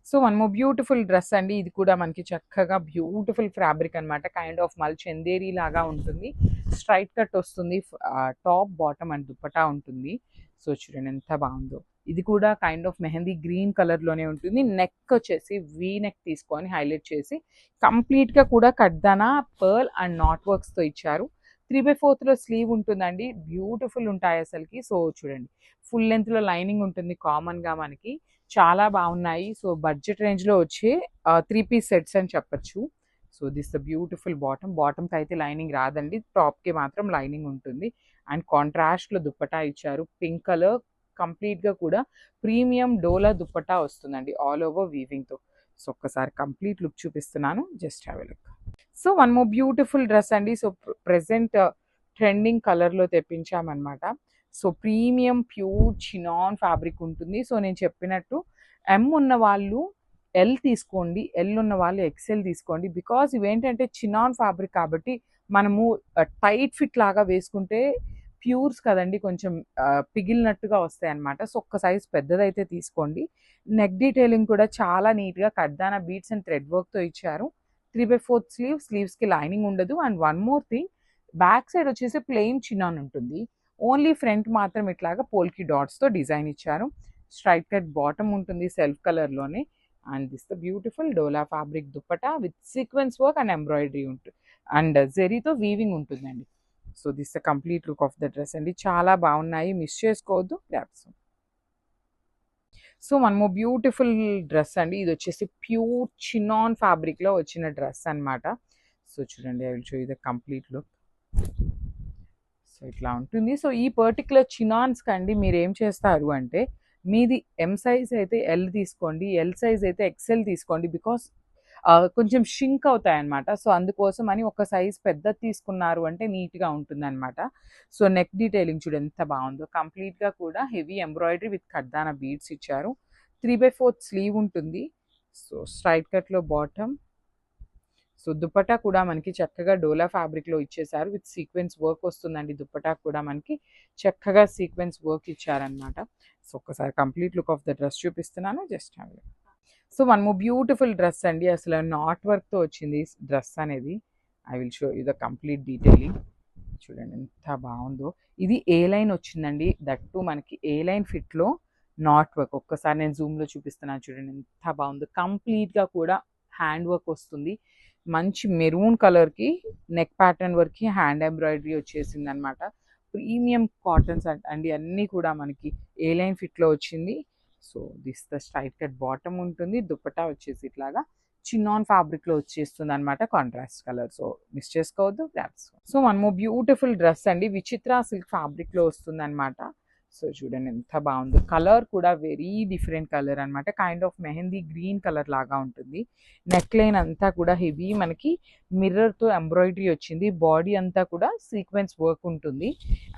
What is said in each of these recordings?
So one more beautiful dress అండి. ఇది కూడా మనకి చక్కగా బ్యూటిఫుల్ ఫ్యాబ్రిక్ అనమాట. కైండ్ ఆఫ్ మల్ చందేరి లాగా ఉంటుంది. స్ట్రైట్ కట్ వస్తుంది. టాప్ బాటమ్ అండ్ దుప్పటా ఉంటుంది. సో చూడండి ఎంత బాగుందో. ఇది కూడా కైండ్ ఆఫ్ మెహందీ గ్రీన్ కలర్లోనే ఉంటుంది. నెక్ వచ్చేసి వీ నెక్ తీసుకొని హైలైట్ చేసి కంప్లీట్గా కూడా కడ్దానా పర్ల్ అండ్ నాట్ వర్క్స్తో ఇచ్చారు. 3/4లో స్లీవ్ ఉంటుందండి. బ్యూటిఫుల్ ఉంటాయి అసలుకి. సో చూడండి ఫుల్ లెంత్లో లైనింగ్ ఉంటుంది కామన్గా మనకి. చాలా బాగున్నాయి. సో బడ్జెట్ రేంజ్లో వచ్చే 3 పీస్ సెట్స్ అని చెప్పచ్చు. సో దిస్ ద బ్యూటిఫుల్ బాటమ్కి అయితే లైనింగ్ రాదండి, టాప్కి మాత్రం లైనింగ్ ఉంటుంది. అండ్ కాంట్రాస్ట్లో దుప్పటా ఇచ్చారు పింక్ కలర్. కంప్లీట్గా కూడా ప్రీమియం డోలా దుప్పటా వస్తుందండి ఆల్ ఓవర్ వీవింగ్తో. సో ఒక్కసారి కంప్లీట్ లుక్ చూపిస్తున్నాను, just have a look. So one more beautiful dress అండి. సో ప్రెసెంట్ ట్రెండింగ్ కలర్లో తెప్పించామన్నమాట. So premium pure chinon fabric ఉంటుంది. సో నేను చెప్పినట్టు ఎం ఉన్న వాళ్ళు ఎల్ తీసుకోండి, ఎల్ ఉన్న వాళ్ళు ఎక్సెల్ తీసుకోండి. బికాజ్ ఇవేంటంటే చినాన్ ఫ్యాబ్రిక్ కాబట్టి మనము టైట్ ఫిట్ లాగా వేసుకుంటే ప్యూర్స్ కదండి, కొంచెం పిగిలినట్టుగా వస్తాయి అన్నమాట. సో ఒక్క సైజ్ పెద్దదైతే తీసుకోండి. నెక్ డీటెయిలింగ్ కూడా చాలా నీట్గా కడ్దానా బీట్స్ అండ్ థ్రెడ్ వర్క్తో ఇచ్చారు. 3/4 స్లీవ్స్కి లైనింగ్ ఉండదు. And one more thing, back side వచ్చేసి ప్లెయిన్ చినాన్ ఉంటుంది. ఓన్లీ ఫ్రంట్ మాత్రం ఇట్లాగా పోల్కి డాట్స్తో డిజైన్ ఇచ్చారు. స్ట్రైట్ కట్ బాటమ్ ఉంటుంది సెల్ఫ్ కలర్లోనే. And this the beautiful dola fabric dupatta with sequence work and embroidery ఉంటుంది. అండ్ జెరీతో వీవింగ్ ఉంటుందండి. So this the complete look of the dress అండి. చాలా బాగున్నాయి, మిస్ చేసుకోవద్దు. Grasp. So one more beautiful dress అండి. ఇది వచ్చేసి ప్యూర్ చినాన్ ఫ్యాబ్రిక్లో వచ్చిన డ్రెస్ అనమాట. సో చూడండి, I will show you the complete look. So ఇట్లా ఉంటుంది. సో ఈ పర్టికులర్ చినాన్స్కి అండి మీరు ఏం చేస్తారు అంటే, మీది ఎం సైజ్ అయితే ఎల్ తీసుకోండి, ఎల్ సైజ్ అయితే ఎక్సెల్ తీసుకోండి. బికాస్ కొంచెం షింక్ అవుతాయి అనమాట. సో అందుకోసం అని ఒక సైజ్ పెద్ద తీసుకున్నారు అంటే నీట్గా ఉంటుంది అనమాట. సో నెక్ డీటెయిలింగ్ చూడండి ఎంత బాగుందో. కంప్లీట్గా కూడా హెవీ ఎంబ్రాయిడరీ విత్ కడ్దానా బీడ్స్ ఇచ్చారు. 3/4 స్లీవ్ ఉంటుంది. సో స్ట్రైట్ కట్లో బాటమ్. సో దుప్పటా కూడా మనకి చక్కగా డోలా ఫ్యాబ్రిక్లో ఇచ్చేసారు. విత్ సీక్వెన్స్ వర్క్ వస్తుందండి. దుప్పటా కూడా మనకి చక్కగా సీక్వెన్స్ వర్క్ ఇచ్చారనమాట. సో ఒక్కసారి complete look of the dress చూపిస్తున్నాను, just have a look. So one more beautiful dress అండి. అసలు నాట్ వర్క్తో వచ్చింది డ్రెస్ అనేది. I will show you the complete detailing. చూడండి ఎంత బాగుందో. ఇది ఏ లైన్ వచ్చిందండి, దట్టు మనకి ఏ లైన్ ఫిట్లో నాట్ వర్క్. ఒక్కసారి నేను జూమ్లో చూపిస్తున్నాను చూడండి ఎంత బాగుందో. కంప్లీట్గా కూడా హ్యాండ్ వర్క్ వస్తుంది. మంచి మెరూన్ కలర్కి నెక్ ప్యాటర్న్ వర్క్కి హ్యాండ్ ఎంబ్రాయిడరీ వచ్చేసింది అనమాట. ప్రీమియం కాటన్స్ అండి అన్నీ కూడా మనకి ఏ లైన్ ఫిట్లో వచ్చింది. So this the straight cut bottom ఉంటుంది. దుప్పటా వచ్చేసి ఇట్లాగా చిన్నాన్ ఫ్యాబ్రిక్లో వచ్చేస్తుంది అనమాట, కాంట్రాస్ట్ కలర్. సో మిస్ చేసుకోవద్దు, grasp. So one more beautiful dress అండి. విచిత్ర సిల్క్ ఫ్యాబ్రిక్లో వస్తుంది అనమాట. సో చూడండి ఎంత బాగుందో. కలర్ కూడా వెరీ డిఫరెంట్ కలర్ అనమాట. Kind of mehndi green colour లాగా ఉంటుంది. నెక్ లైన్ అంతా కూడా హెవీ మనకి మిర్రర్తో ఎంబ్రాయిడరీ వచ్చింది. బాడీ అంతా కూడా సీక్వెన్స్ వర్క్ ఉంటుంది.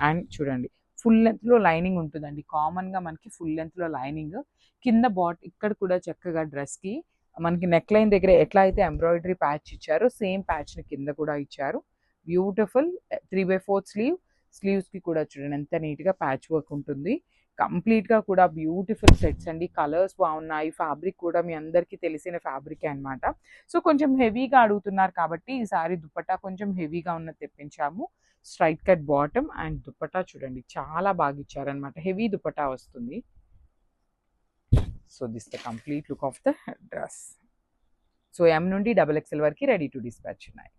అండ్ చూడండి ఫుల్ లెంత్లో లైనింగ్ ఉంటుందండి. కామన్గా మనకి ఫుల్ లెంత్లో లైనింగ్ కింద ఇక్కడ కూడా చక్కగా డ్రెస్కి మనకి నెక్ లైన్ దగ్గర ఎట్లా అయితే ఎంబ్రాయిడరీ ప్యాచ్ ఇచ్చారో సేమ్ ప్యాచ్ని కింద కూడా ఇచ్చారు. బ్యూటిఫుల్ 3/4 స్లీవ్స్కి కూడా చూడండి ఎంత నీట్గా ప్యాచ్ వర్క్ ఉంటుంది. కంప్లీట్గా కూడా బ్యూటిఫుల్ సెట్స్ అండి. కలర్స్ బాగున్నాయి. ఫ్యాబ్రిక్ కూడా మీ అందరికీ తెలిసిన ఫ్యాబ్రికే అనమాట. సో కొంచెం హెవీగా అడుగుతున్నారు కాబట్టి ఈసారి దుప్పటా కొంచెం హెవీగా ఉన్నది తెప్పించాము. Straight cut bottom and dupatta చూడండి చాలా బాగా ఇచ్చారనమాట. హెవీ దుప్పటా వస్తుంది. So this the complete look of the dress. So M నుండి XXL వరకు రెడీ టు డిస్పాచ్ ఉన్నాయి.